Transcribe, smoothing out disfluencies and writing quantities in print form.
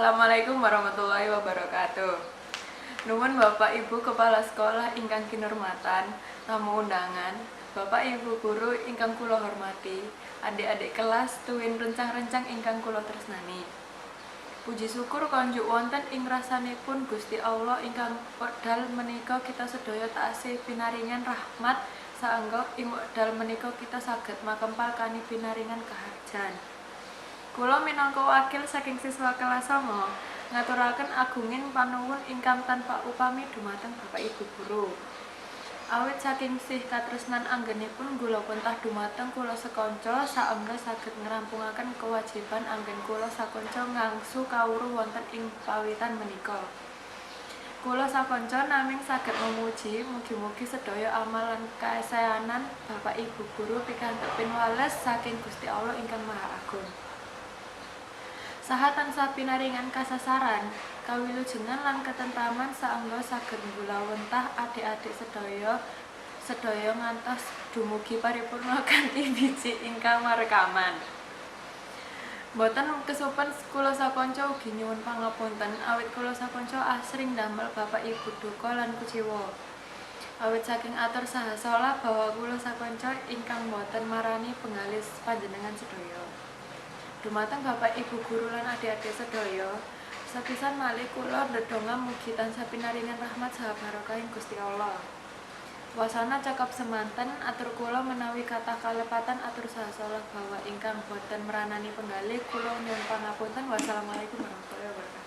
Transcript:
Assalamualaikum warahmatullahi wabarakatuh. Nuwun Bapak Ibu Kepala Sekolah ingkang kinurmatan, tamu undangan, Bapak Ibu guru ingkang kula hormati, adik-adik kelas tuwin rencang-rencang ingkang kula tresnani. Puji syukur konjuk wonten ing rasanipun Gusti Allah ingkang wekdal menika kita sedaya taksih pinaringan rahmat saengga ing wekdal menika kita saged makempal kani pinaringan kaharjan. Kula minangka wakil saking siswa kelas 9 ngaturaken agunging panuwun ingkang tanpa upami dumateng Bapak Ibu guru. Awit saking sih katresnan anggenipun kula pentah dumateng kula sekonco saengga saged ngrampungaken kewajiban anggen kula sakonco ngangsu kawruh wonten ing pawitan menika. Kula sakonco naming saged memuji mugi-mugi sedaya amal lan kaesayanan Bapak Ibu guru pikantuk pinwales saking Gusti Allah ingkang Maha Agung. Saha tansah pinaringan kasasaran, kawilujengan lan ketentraman saengga saged nggulawentah adik-adik sedaya ngantos dumugi paripurna kanthi biji ingkang marekaman. Mboten kesupen kula sakonco ugi nyuwun pangapunten awit kula sakonco asring damel Bapak Ibu duka lan kuciwa. Awit saking atur saha salah bahwa kula sakonco ingkang mboten marani penggalis panjenengan sedaya. Dumateng Bapak Ibu guru lan adik-adik sedaya, sepisan malih kula ndedonga mugi tansah pinaringan rahmat saha barokahing Gusti Allah. Wasana cakap semanten atur kula menawi kathah kalepatan atur saha salah bahwa ingkang boten meranani penggalih kula nyuwun pangapunten. Wassalamualaikum warahmatullahi wabarakatuh.